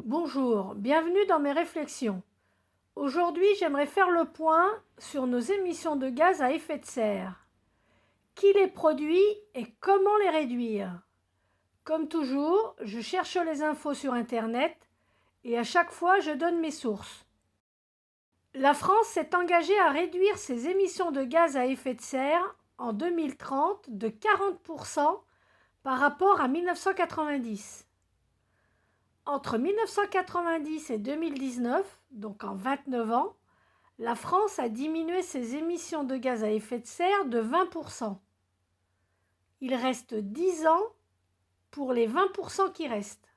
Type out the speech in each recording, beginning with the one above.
Bonjour, bienvenue dans mes réflexions. Aujourd'hui, j'aimerais faire le point sur nos émissions de gaz à effet de serre. Qui les produit et comment les réduire? Comme toujours, je cherche les infos sur Internet et à chaque fois, je donne mes sources. La France s'est engagée à réduire ses émissions de gaz à effet de serre en 2030 de 40% par rapport à 1990. Entre 1990 et 2019, donc en 29 ans, la France a diminué ses émissions de gaz à effet de serre de 20%. Il reste 10 ans pour les 20% qui restent.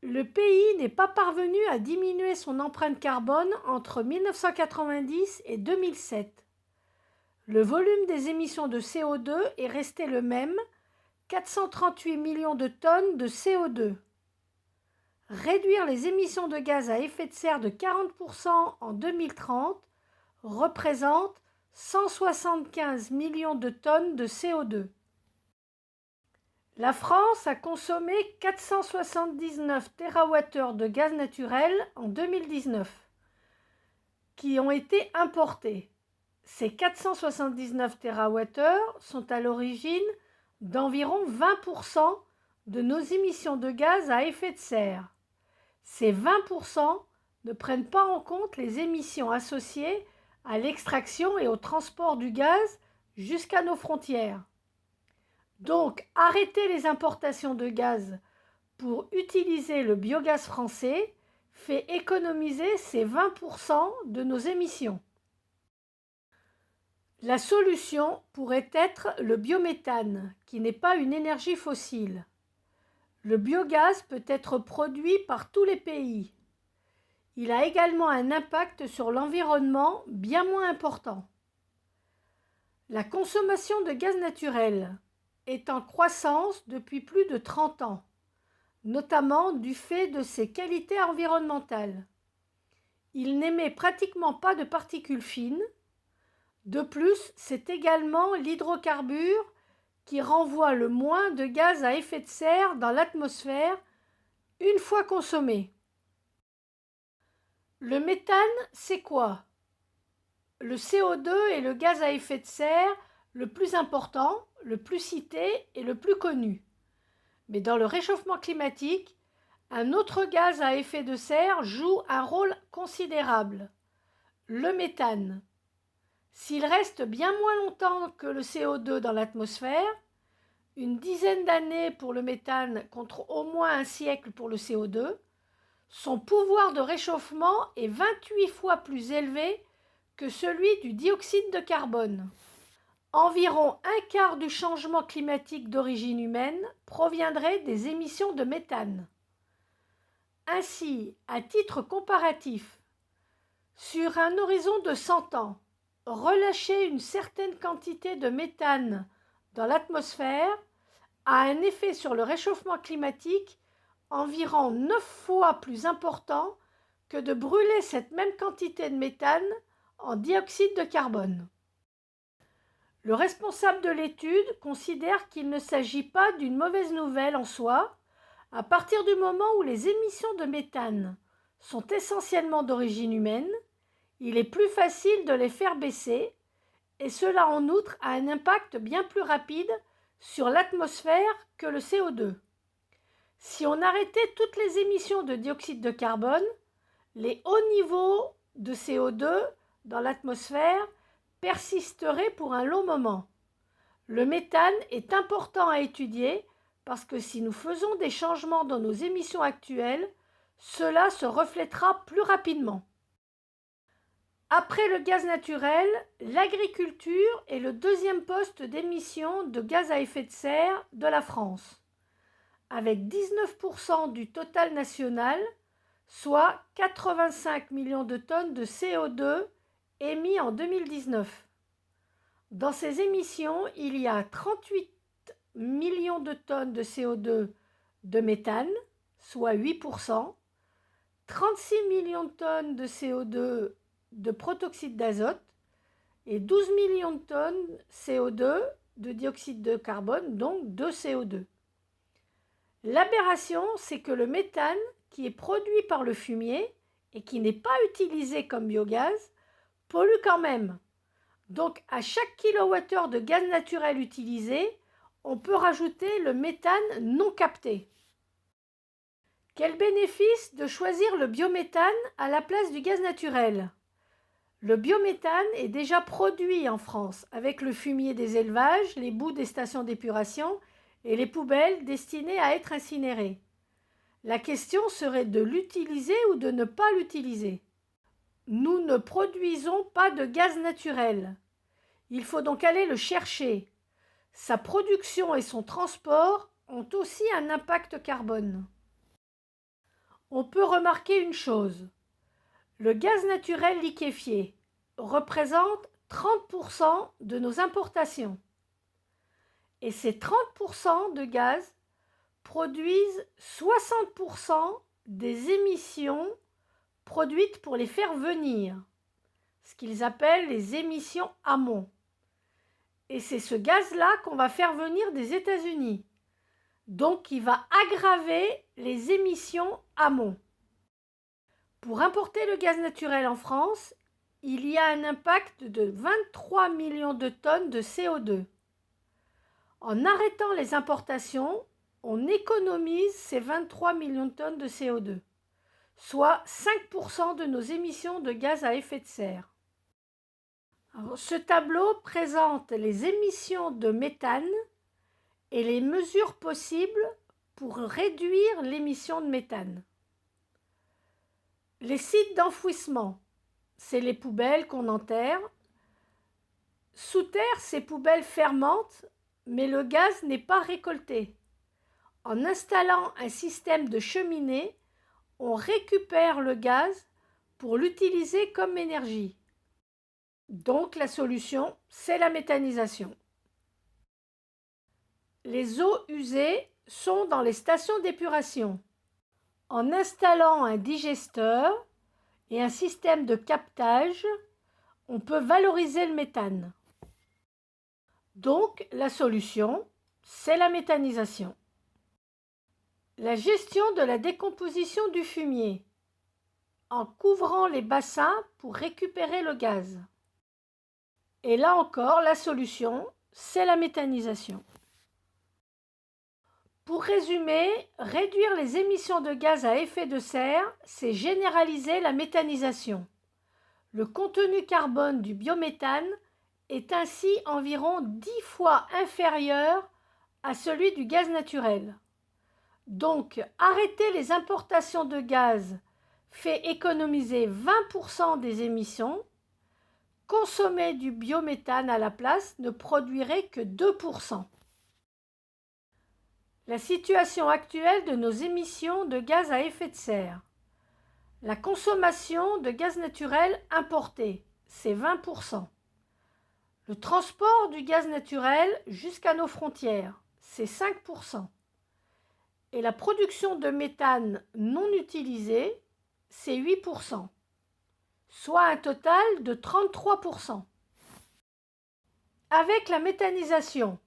Le pays n'est pas parvenu à diminuer son empreinte carbone entre 1990 et 2007. Le volume des émissions de CO2 est resté le même, 438 millions de tonnes de CO2. Réduire les émissions de gaz à effet de serre de 40% en 2030 représente 175 millions de tonnes de CO2. La France a consommé 479 TWh de gaz naturel en 2019, qui ont été importés. Ces 479 TWh sont à l'origine d'environ 20% de nos émissions de gaz à effet de serre. Ces 20% ne prennent pas en compte les émissions associées à l'extraction et au transport du gaz jusqu'à nos frontières. Donc, arrêter les importations de gaz pour utiliser le biogaz français fait économiser ces 20% de nos émissions. La solution pourrait être le biométhane, qui n'est pas une énergie fossile. Le biogaz peut être produit par tous les pays. Il a également un impact sur l'environnement bien moins important. La consommation de gaz naturel est en croissance depuis plus de 30 ans, notamment du fait de ses qualités environnementales. Il n'émet pratiquement pas de particules fines. De plus, c'est également l'hydrocarbure qui renvoie le moins de gaz à effet de serre dans l'atmosphère une fois consommé. Le méthane, c'est quoi? Le CO2 est le gaz à effet de serre le plus important, le plus cité et le plus connu. Mais dans le réchauffement climatique, un autre gaz à effet de serre joue un rôle considérable, le méthane. S'il reste bien moins longtemps que le CO2 dans l'atmosphère, une dizaine d'années pour le méthane contre au moins un siècle pour le CO2, son pouvoir de réchauffement est 28 fois plus élevé que celui du dioxyde de carbone. Environ un quart du changement climatique d'origine humaine proviendrait des émissions de méthane. Ainsi, à titre comparatif, sur un horizon de 100 ans, relâcher une certaine quantité de méthane dans l'atmosphère a un effet sur le réchauffement climatique environ 9 fois plus important que de brûler cette même quantité de méthane en dioxyde de carbone. Le responsable de l'étude considère qu'il ne s'agit pas d'une mauvaise nouvelle en soi, à partir du moment où les émissions de méthane sont essentiellement d'origine humaine, il est plus facile de les faire baisser, et cela en outre a un impact bien plus rapide sur l'atmosphère que le CO2. Si on arrêtait toutes les émissions de dioxyde de carbone, les hauts niveaux de CO2 dans l'atmosphère persisteraient pour un long moment. Le méthane est important à étudier parce que si nous faisons des changements dans nos émissions actuelles, cela se reflètera plus rapidement. Après le gaz naturel, l'agriculture est le deuxième poste d'émissions de gaz à effet de serre de la France, avec 19% du total national, soit 85 millions de tonnes de CO2 émis en 2019. Dans ces émissions, il y a 38 millions de tonnes de CO2 de méthane, soit 8%, 36 millions de tonnes de CO2 de protoxyde d'azote et 12 millions de tonnes CO2 de dioxyde de carbone, donc de CO2. L'aberration, c'est que le méthane, qui est produit par le fumier et qui n'est pas utilisé comme biogaz, pollue quand même. Donc, à chaque kilowattheure de gaz naturel utilisé, on peut rajouter le méthane non capté. Quel bénéfice de choisir le biométhane à la place du gaz naturel? Le biométhane est déjà produit en France avec le fumier des élevages, les boues des stations d'épuration et les poubelles destinées à être incinérées. La question serait de l'utiliser ou de ne pas l'utiliser. Nous ne produisons pas de gaz naturel. Il faut donc aller le chercher. Sa production et son transport ont aussi un impact carbone. On peut remarquer une chose. Le gaz naturel liquéfié représente 30% de nos importations. Et ces 30% de gaz produisent 60% des émissions produites pour les faire venir, ce qu'ils appellent les émissions amont. Et c'est ce gaz-là qu'on va faire venir des États-Unis. Donc, il va aggraver les émissions amont. Pour importer le gaz naturel en France, il y a un impact de 23 millions de tonnes de CO2. En arrêtant les importations, on économise ces 23 millions de tonnes de CO2, soit 5% de nos émissions de gaz à effet de serre. Alors, ce tableau présente les émissions de méthane et les mesures possibles pour réduire l'émission de méthane. Les sites d'enfouissement, c'est les poubelles qu'on enterre. Sous terre, ces poubelles fermentent, mais le gaz n'est pas récolté. En installant un système de cheminée, on récupère le gaz pour l'utiliser comme énergie. Donc la solution, c'est la méthanisation. Les eaux usées sont dans les stations d'épuration. En installant un digesteur et un système de captage, on peut valoriser le méthane. Donc la solution, c'est la méthanisation. La gestion de la décomposition du fumier, en couvrant les bassins pour récupérer le gaz. Et là encore, la solution, c'est la méthanisation. Pour résumer, réduire les émissions de gaz à effet de serre, c'est généraliser la méthanisation. Le contenu carbone du biométhane est ainsi environ 10 fois inférieur à celui du gaz naturel. Donc, arrêter les importations de gaz fait économiser 20% des émissions. Consommer du biométhane à la place ne produirait que 2%. La situation actuelle de nos émissions de gaz à effet de serre. La consommation de gaz naturel importé, c'est 20%. Le transport du gaz naturel jusqu'à nos frontières, c'est 5%. Et la production de méthane non utilisée, c'est 8%, soit un total de 33%. Avec la méthanisation,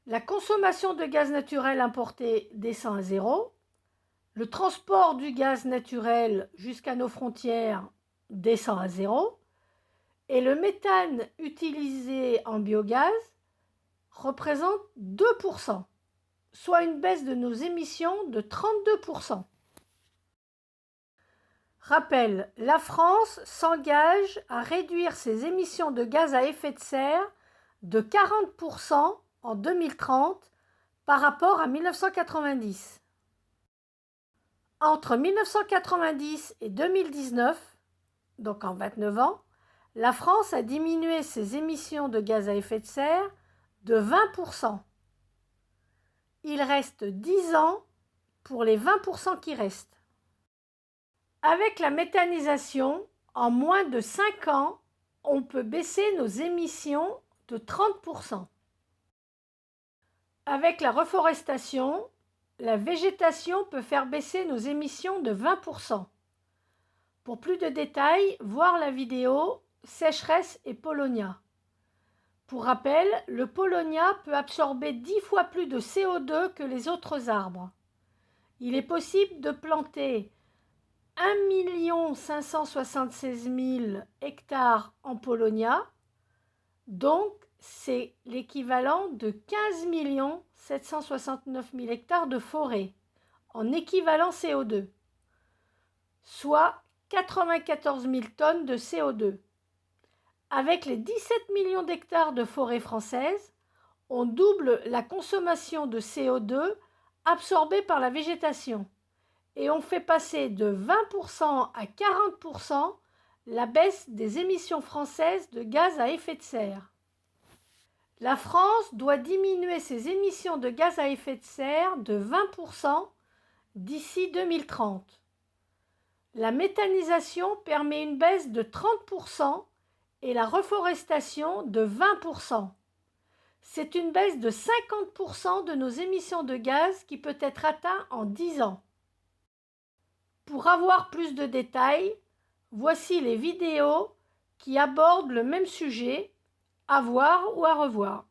la consommation de gaz naturel importé descend à zéro, le transport du gaz naturel jusqu'à nos frontières descend à zéro, et le méthane utilisé en biogaz représente 2%. Soit une baisse de nos émissions de 32%. Rappel, la France s'engage à réduire ses émissions de gaz à effet de serre de 40% en 2030 par rapport à 1990. Entre 1990 et 2019, donc en 29 ans, la France a diminué ses émissions de gaz à effet de serre de 20%. Il reste 10 ans pour les 20% qui restent. Avec la méthanisation, en moins de 5 ans, on peut baisser nos émissions de 30%. Avec la reforestation, la végétation peut faire baisser nos émissions de 20%. Pour plus de détails, voir la vidéo Sécheresse et Paulownia. Pour rappel, le paulownia peut absorber 10 fois plus de CO2 que les autres arbres. Il est possible de planter 1 576 000 hectares en Polonia, donc c'est l'équivalent de 15 769 000 hectares de forêt en équivalent CO2, soit 94 000 tonnes de CO2. Avec les 17 millions d'hectares de forêt française, on double la consommation de CO2 absorbée par la végétation et on fait passer de 20% à 40% la baisse des émissions françaises de gaz à effet de serre. La France doit diminuer ses émissions de gaz à effet de serre de 20% d'ici 2030. La méthanisation permet une baisse de 30% et la reforestation de 20%. C'est une baisse de 50% de nos émissions de gaz qui peut être atteinte en 10 ans. Pour avoir plus de détails, voici les vidéos qui abordent le même sujet, à voir ou à revoir.